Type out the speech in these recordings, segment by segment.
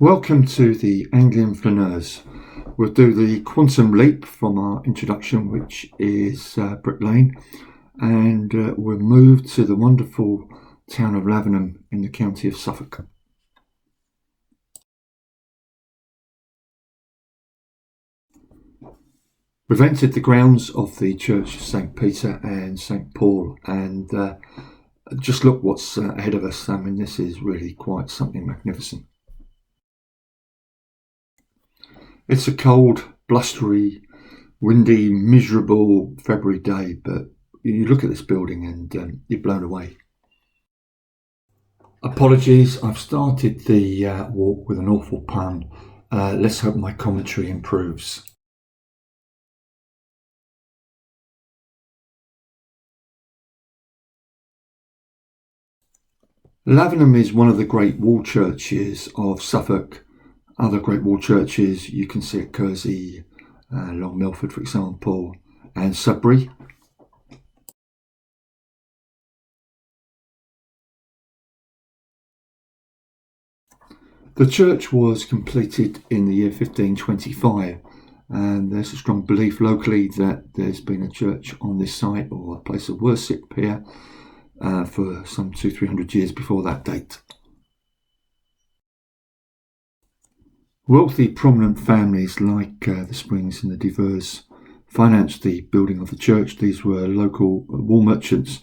Welcome to the Anglian Flaneurs. We'll do the quantum leap from our introduction, which is Brick Lane, and we'll move to the wonderful town of Lavenham in the county of Suffolk. We've entered the grounds of the Church of St. Peter and St. Paul, and just look what's ahead of us. I mean, this is really quite something magnificent. It's a cold, blustery, windy, miserable February day, but you look at this building and you're blown away. Apologies, I've started the walk with an awful pun. Let's hope my commentary improves. Lavenham is one of the great wall churches of Suffolk. Other great wall churches you can see at Kersey, Long Milford, for example, and Sudbury. The church was completed in the year 1525, and there's a strong belief locally that there's been a church on this site, or a place of worship here, for some 200-300 years before that date. Wealthy, prominent families like the Springs and the Devers financed the building of the church. These were local wool merchants,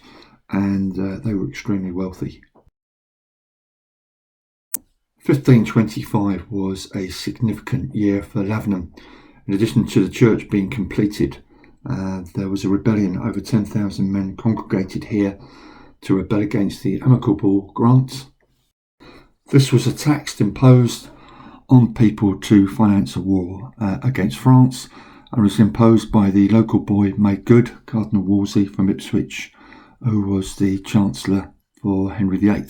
and they were extremely wealthy. 1525 was a significant year for Lavenham. In addition to the church being completed, there was a rebellion. Over 10,000 men congregated here to rebel against the amicable grant. This was a tax imposed on people to finance a war against France, and was imposed by the local boy made good, Cardinal Wolsey from Ipswich, who was the Chancellor for Henry VIII.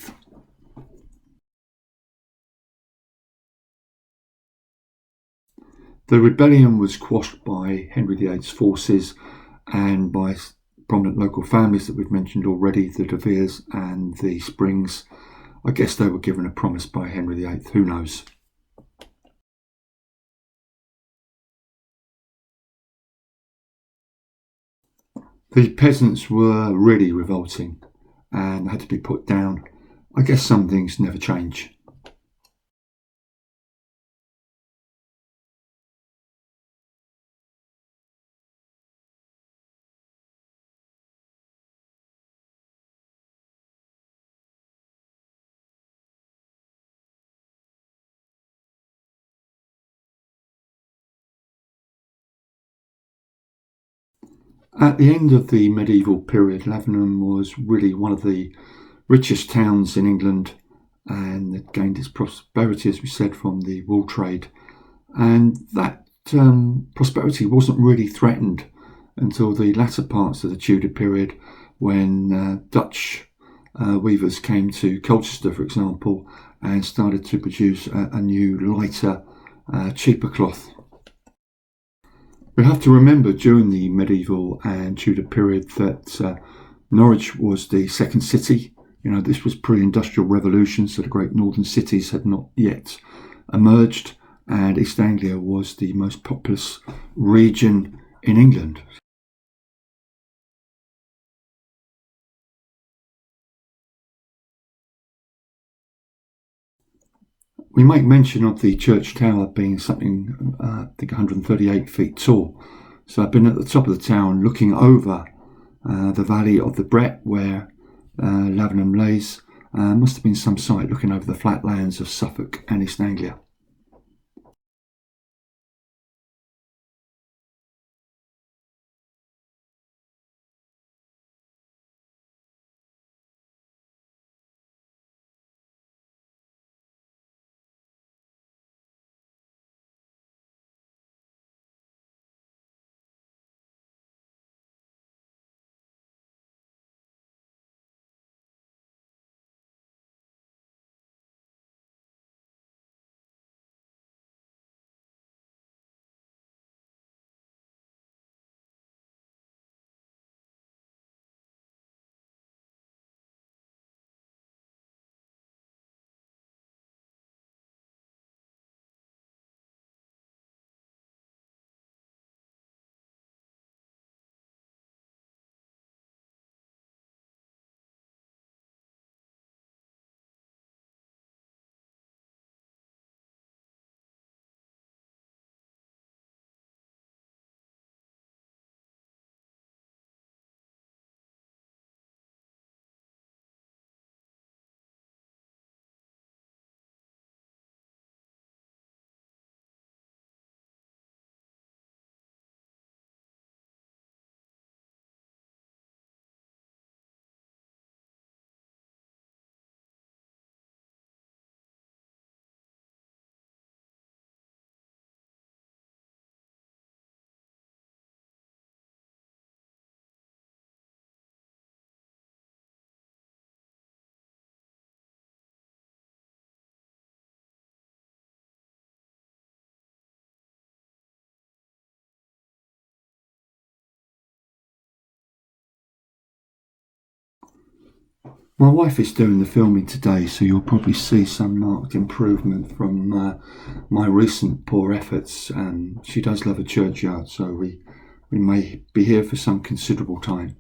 The rebellion was quashed by Henry VIII's forces and by prominent local families that we've mentioned already, the De Veres and the Springs. I guess they were given a promise by Henry VIII, who knows. The peasants were really revolting and had to be put down. I guess some things never change. At the end of the medieval period, Lavenham was really one of the richest towns in England, and it gained its prosperity, as we said, from the wool trade. And that prosperity wasn't really threatened until the latter parts of the Tudor period, when Dutch weavers came to Colchester, for example, and started to produce a new, lighter, cheaper cloth. We have to remember during the medieval and Tudor period that Norwich was the second city. This was pre-industrial revolution, so the great northern cities had not yet emerged, and East Anglia was the most populous region in England. We make mention of the church tower being something, I think 138 feet tall. So I've been at the top of the town looking over the valley of the Brett, where Lavenham lays. Must have been some sight looking over the flatlands of Suffolk and East Anglia. My wife is doing the filming today, so you'll probably see some marked improvement from my recent poor efforts. She does love a churchyard, so we may be here for some considerable time.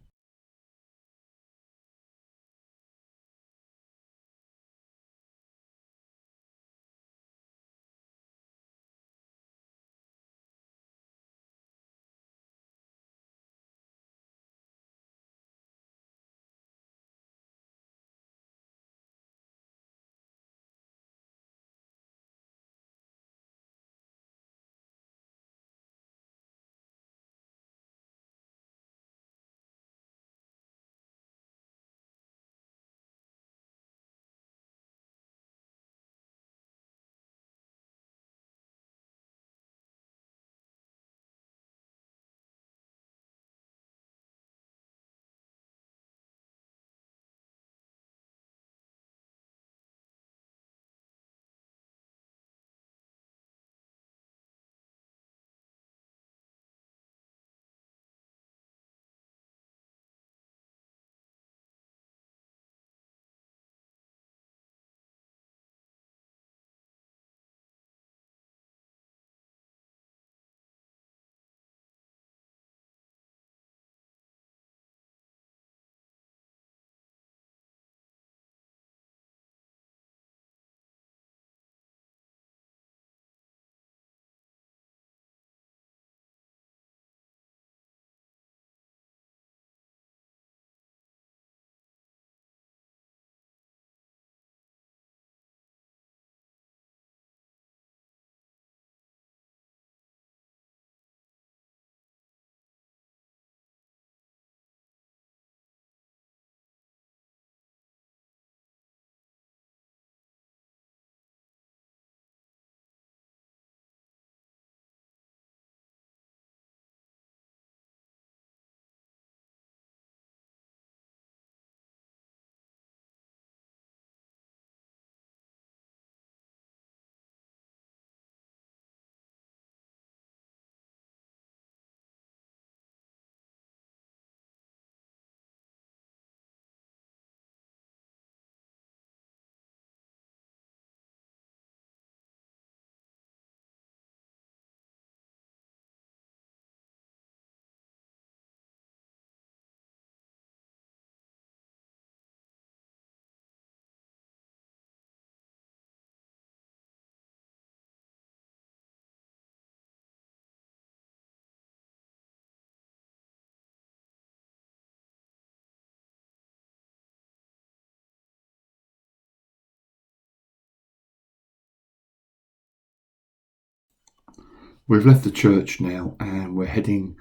We've left the church now, and we're heading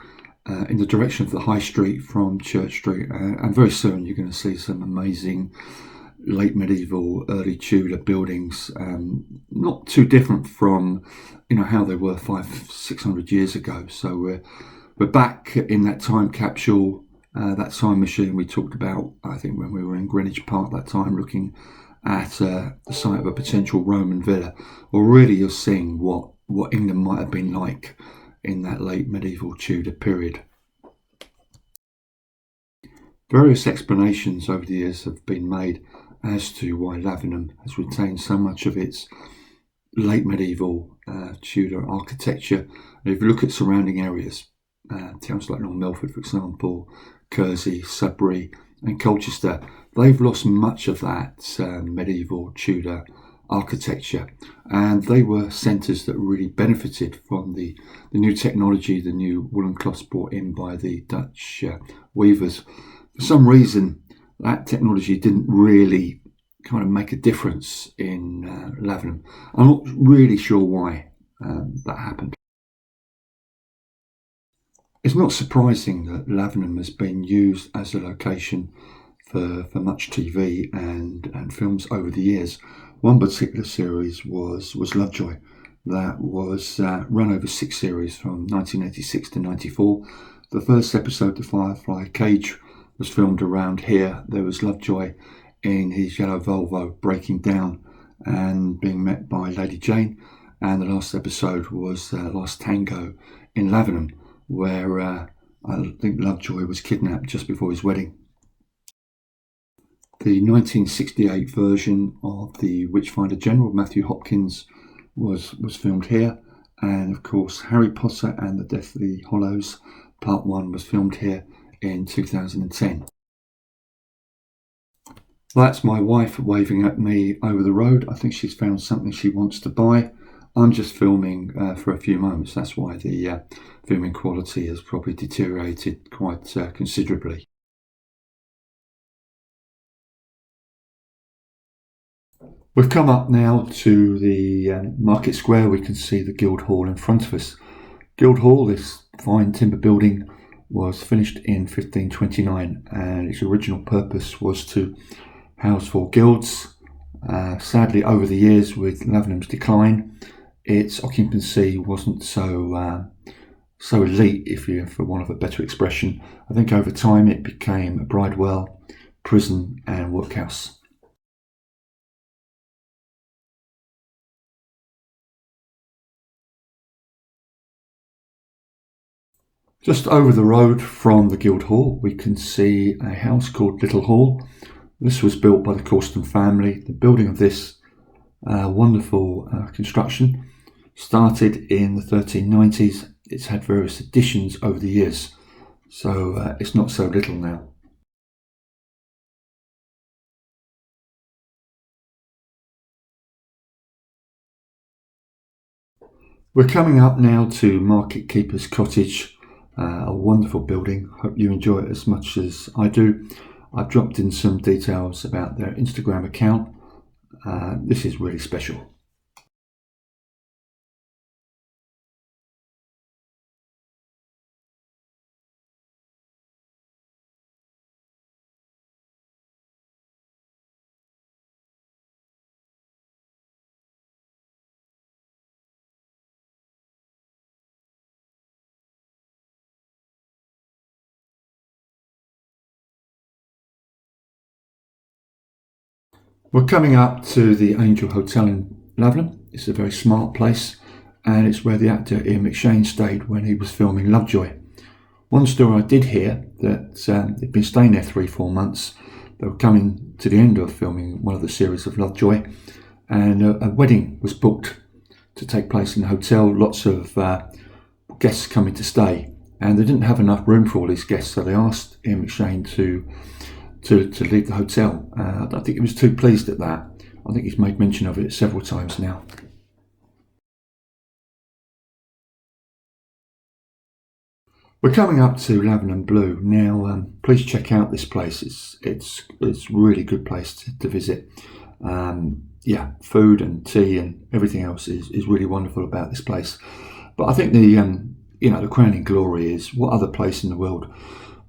in the direction of the High Street from Church Street. And very soon you're going to see some amazing late medieval, early Tudor buildings, not too different from how they were 500-600 years ago. So we're back in that time capsule, that time machine we talked about, I think, when we were in Greenwich Park that time, looking at the site of a potential Roman villa. Well, really, you're seeing what England might have been like in that late medieval Tudor period. Various explanations over the years have been made as to why Lavenham has retained so much of its late medieval Tudor architecture. And if you look at surrounding areas, towns like North Melford, for example, Kersey, Sudbury and Colchester, they've lost much of that medieval Tudor architecture, and they were centres that really benefited from the new technology, the new woolen cloths brought in by the Dutch weavers. For some reason, that technology didn't really kind of make a difference in Lavenham. I'm not really sure why that happened. It's not surprising that Lavenham has been used as a location for much TV and films over the years. One particular series was Lovejoy, that was run over 6 series from 1986 to 94. The first episode, The Firefly Cage, was filmed around here. There was Lovejoy in his yellow Volvo breaking down and being met by Lady Jane. And the last episode was Last Tango in Lavenham, where I think Lovejoy was kidnapped just before his wedding. The 1968 version of the Witchfinder General, Matthew Hopkins, was filmed here. And of course, Harry Potter and the Deathly Hallows Part 1 was filmed here in 2010. That's my wife waving at me over the road. I think she's found something she wants to buy. I'm just filming for a few moments. That's why the filming quality has probably deteriorated quite considerably. We've come up now to the Market Square. We can see the Guildhall in front of us. Guildhall, this fine timber building, was finished in 1529, and its original purpose was to house 4 guilds. Sadly, over the years, with Lavenham's decline, its occupancy wasn't so elite, for want of a better expression. I think over time it became a bridewell, prison, and workhouse. Just over the road from the Guildhall, we can see a house called Little Hall. This was built by the Corston family. The building of this wonderful construction started in the 1390s. It's had various additions over the years, so it's not so little now. We're coming up now to Market Keeper's Cottage, a wonderful building. Hope you enjoy it as much as I do. I've dropped in some details about their Instagram account. This is really special. We're coming up to the Angel Hotel in Lavenham. It's a very smart place, and it's where the actor Ian McShane stayed when he was filming Lovejoy. One story I did hear that they'd been staying there 3-4 months. They were coming to the end of filming one of the series of Lovejoy, and a wedding was booked to take place in the hotel. Lots of guests coming to stay, and they didn't have enough room for all these guests, so they asked Ian McShane to leave the hotel. I don't think he was too pleased at that. I think he's made mention of it several times now. We're coming up to Lavenham Blue now. Please check out this place. It's really good place to visit. Food and tea and everything else is really wonderful about this place. But I think the crowning glory is, what other place in the world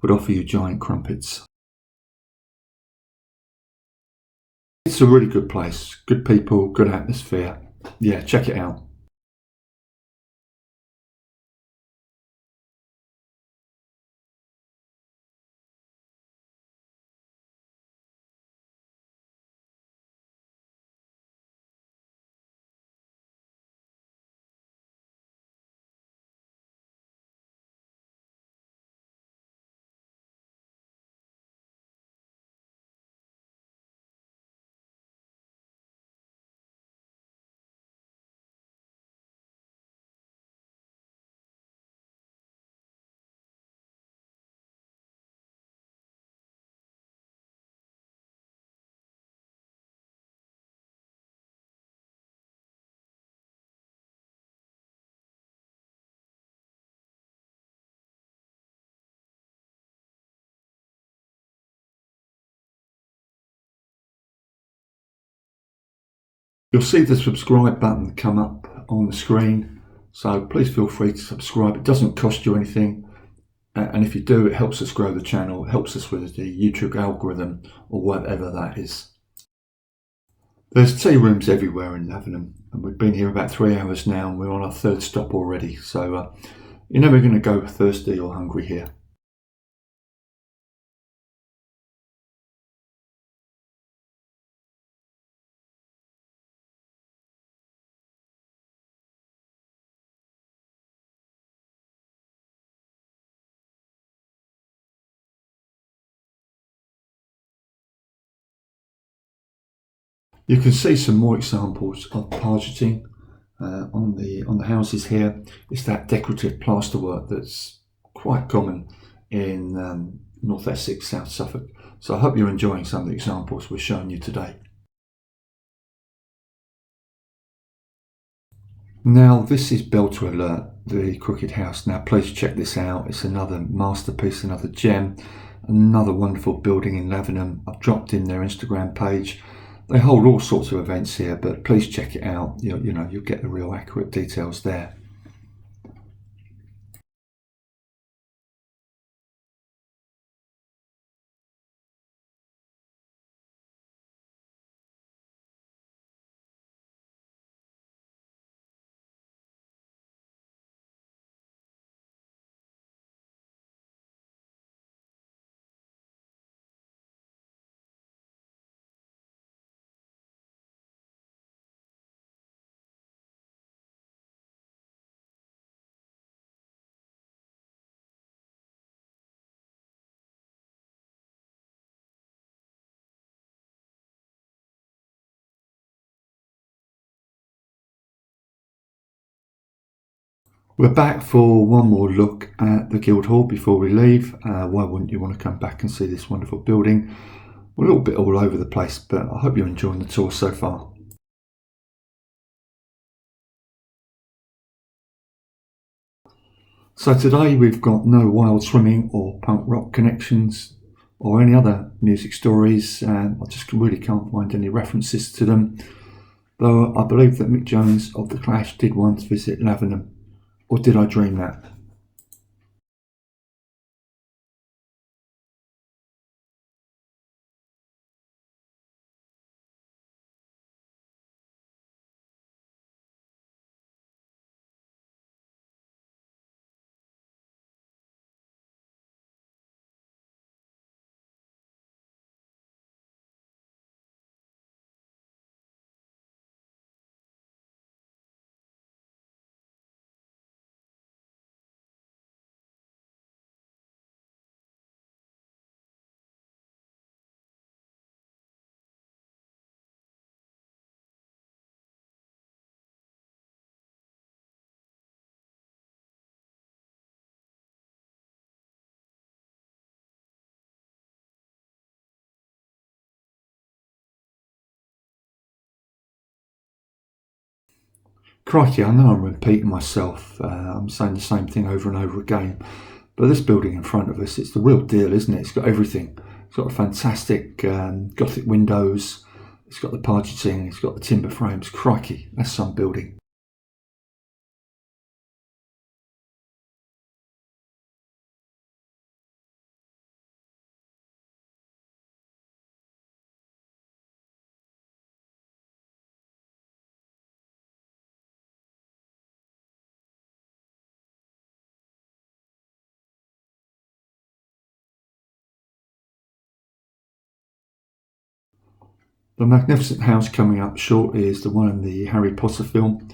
would offer you giant crumpets? It's a really good place, good people, good atmosphere. Yeah, check it out. You'll see the subscribe button come up on the screen, so please feel free to subscribe. It doesn't cost you anything, and if you do, it helps us grow the channel. It helps us with the YouTube algorithm or whatever that is. There's tea rooms everywhere in Lavenham, and we've been here about 3 hours now, and we're on our 3rd stop already, so you're never going to go thirsty or hungry here. You can see some more examples of pargeting on the houses here. It's that decorative plasterwork that's quite common in North Essex, South Suffolk. So I hope you're enjoying some of the examples we're showing you today. Now this is Belter Alert, the Crooked House. Now please check this out. It's another masterpiece, another gem, another wonderful building in Lavenham. I've dropped in their Instagram page. They hold all sorts of events here, but please check it out. You'll get the real accurate details there. We're back for one more look at the Guildhall before we leave. Why wouldn't you want to come back and see this wonderful building? We're a little bit all over the place, but I hope you're enjoying the tour so far. So today we've got no wild swimming or punk rock connections or any other music stories. I just really can't find any references to them, though I believe that Mick Jones of The Clash did once visit Lavenham. Or did I dream that? Crikey, I know I'm repeating myself. I'm saying the same thing over and over again. But this building in front of us, it's the real deal, isn't it? It's got everything. It's got fantastic Gothic windows. It's got the pargeting. It's got the timber frames. Crikey, that's some building. The magnificent house coming up shortly is the one in the Harry Potter film,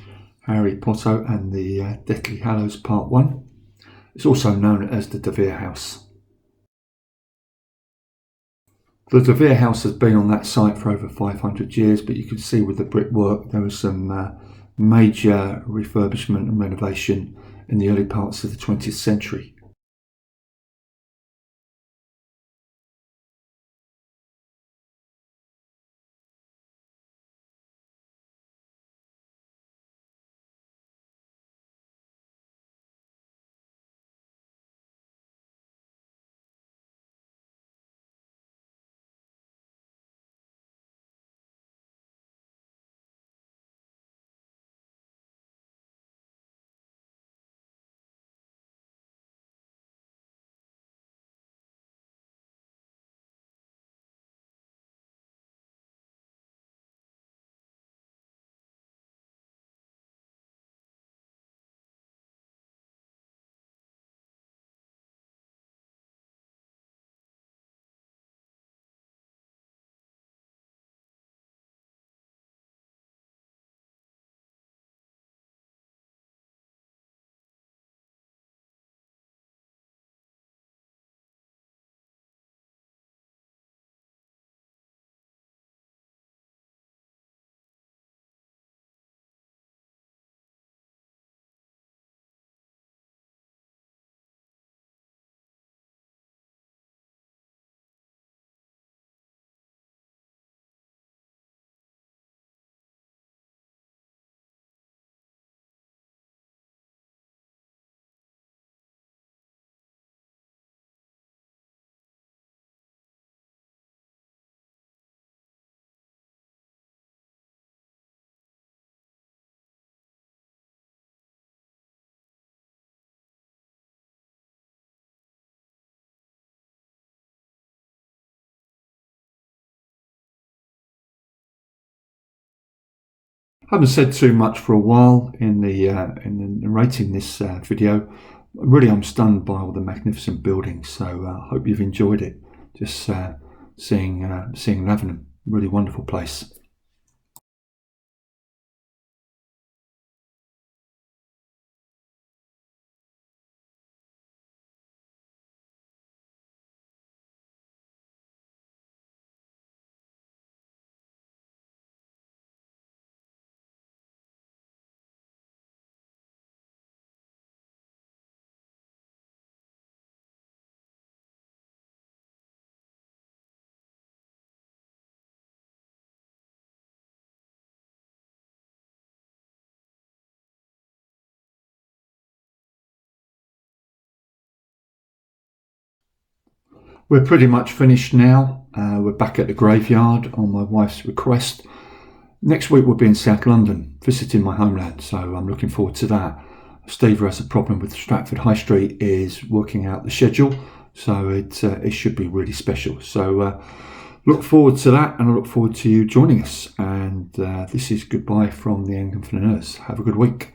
Harry Potter and the Deathly Hallows Part 1. It's also known as the De Vere House. The De Vere House has been on that site for over 500 years, but you can see with the brickwork there was some major refurbishment and renovation in the early parts of the 20th century. Haven't said too much for a while in the narrating this video. Really, I'm stunned by all the magnificent buildings. So I hope you've enjoyed it. Just seeing Lavenham, really wonderful place. We're pretty much finished now. We're back at the graveyard on my wife's request. Next week we'll be in South London, visiting my homeland, so I'm looking forward to that. Steve, who has a problem with Stratford High Street, is working out the schedule, so it should be really special. So look forward to that, and I look forward to you joining us. And this is goodbye from the Anglican Flaneurs. Have a good week.